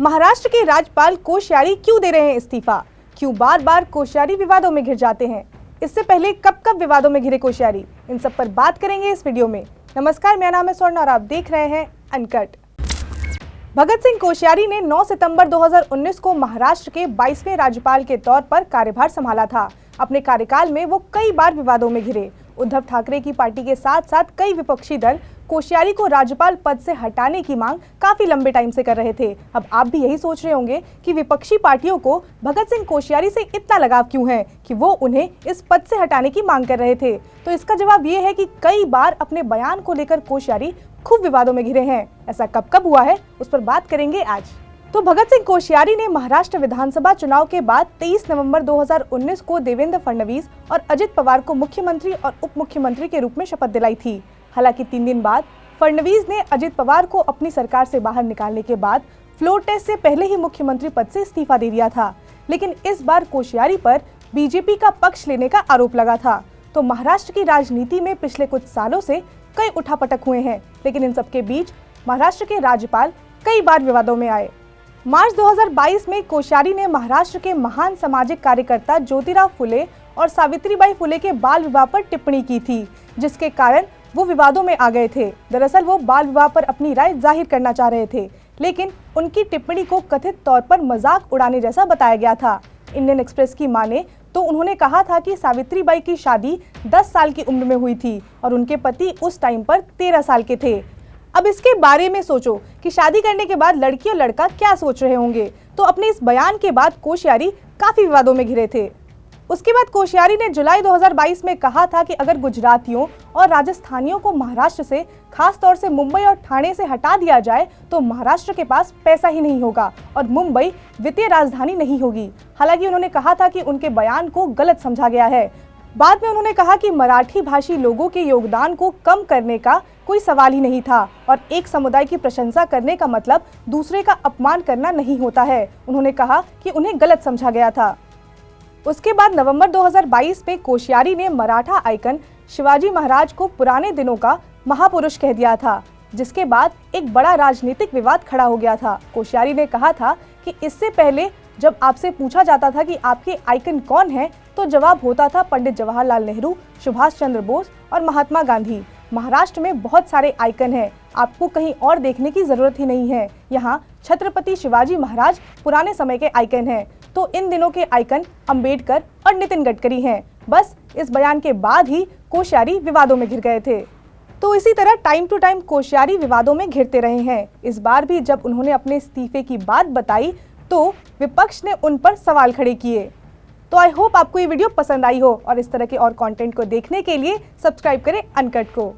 महाराष्ट्र के राज्यपाल कोश्यारी क्यों दे रहे हैं इस्तीफा? क्यों बार बार कोश्यारी विवादों में घिर जाते हैं? इससे पहले कब कब विवादों में घिरे कोश्यारी, इन सब पर बात करेंगे इस वीडियो में। नमस्कार, मेरा नाम है स्वर्ण और आप देख रहे हैं अनकट। भगत सिंह कोश्यारी ने 9 सितंबर 2019 को महाराष्ट्र के 22वें राज्यपाल के तौर पर कार्यभार संभाला था। अपने कार्यकाल में वो कई बार विवादों में घिरे। उद्धव ठाकरे की पार्टी के साथ साथ कई विपक्षी दल कोश्यारी को राज्यपाल पद से हटाने की मांग काफी लंबे टाइम से कर रहे थे। अब आप भी यही सोच रहे होंगे कि विपक्षी पार्टियों को भगत सिंह कोश्यारी से इतना लगाव क्यों है कि वो उन्हें इस पद से हटाने की मांग कर रहे थे। तो इसका जवाब ये है कि कई बार अपने बयान को लेकर कोश्यारी खूब विवादों में घिरे हैं। ऐसा कब कब हुआ है, उस पर बात करेंगे आज। तो भगत सिंह कोश्यारी ने महाराष्ट्र विधानसभा चुनाव के बाद 23 नवंबर 2019 को देवेंद्र फडणवीस और अजित पवार को मुख्यमंत्री और उप मुख्यमंत्री के रूप में शपथ दिलाई थी। हालांकि 3 दिन बाद फडणवीस ने अजित पवार को अपनी सरकार से बाहर निकालने के बाद फ्लोर टेस्ट से पहले ही मुख्यमंत्री पद से इस्तीफा दे दिया था। लेकिन इस बार कोश्यारी पर बीजेपी का पक्ष लेने का आरोप लगा था। तो महाराष्ट्र की राजनीति में पिछले कुछ सालों से कई उठापटक हुए हैं, लेकिन इन सबके बीच महाराष्ट्र के राज्यपाल कई बार विवादों में आए। मार्च 2022 में कोश्यारी ने महाराष्ट्र के महान सामाजिक कार्यकर्ता ज्योतिराव फुले और सावित्रीबाई फुले के बाल विवाह पर टिप्पणी की थी, जिसके कारण वो विवादों में आ गए थे। दरअसल वो बाल विवाह पर अपनी राय जाहिर करना चाह रहे थे, लेकिन उनकी टिप्पणी को कथित तौर पर मजाक उड़ाने जैसा बताया गया था। इंडियन एक्सप्रेस की माने तो उन्होंने कहा था कि सावित्रीबाई की शादी 10 साल की उम्र में हुई थी और उनके पति उस टाइम पर 13 साल के थे। अब इसके बारे में सोचो कि शादी करने के बाद लड़की और लड़का क्या सोच रहे होंगे। तो अपने इस बयान के बाद कोश्यारी काफी विवादों में घिरे थे। उसके बाद कोश्यारी ने जुलाई 2022 में कहा था कि अगर गुजरातियों और राजस्थानियों को महाराष्ट्र से, खास तौर से मुंबई और ठाणे से हटा दिया जाए तो महाराष्ट्र के पास पैसा ही नहीं होगा और मुंबई वित्तीय राजधानी नहीं होगी। हालांकि उन्होंने कहा था कि उनके बयान को गलत समझा गया है। बाद में उन्होंने कहा कि मराठी भाषी लोगों के योगदान को कम करने का कोई सवाल ही नहीं था और एक समुदाय की प्रशंसा करने का मतलब दूसरे का अपमान करना नहीं होता है। उन्होंने कहा कि उन्हें गलत समझा गया था। उसके बाद नवंबर 2022 में कोश्यारी ने मराठा आइकन शिवाजी महाराज को पुराने दिनों का महापुरुष कह दिया था, जिसके बाद एक बड़ा राजनीतिक विवाद खड़ा हो गया था। कोश्यारी ने कहा था कि इससे पहले जब आपसे पूछा जाता था कि आपके आइकन कौन है, तो जवाब होता था पंडित जवाहरलाल नेहरू, सुभाष चंद्र बोस और महात्मा गांधी। महाराष्ट्र में बहुत सारे आइकन हैं, आपको कहीं और देखने की जरूरत ही नहीं है। यहाँ छत्रपति शिवाजी महाराज पुराने समय के आइकन हैं, तो इन दिनों के आइकन अंबेडकर और नितिन गडकरी हैं। बस इस बयान के बाद ही कोश्यारी विवादों में घिर गए थे। तो इसी तरह टाइम टू टाइम कोश्यारी विवादों में घिरते रहे हैं। इस बार भी जब उन्होंने अपने इस्तीफे की बात बताई तो विपक्ष ने उन पर सवाल खड़े किए। तो आई होप आपको ये वीडियो पसंद आई हो और इस तरह के और कंटेंट को देखने के लिए सब्सक्राइब करें अनकट को।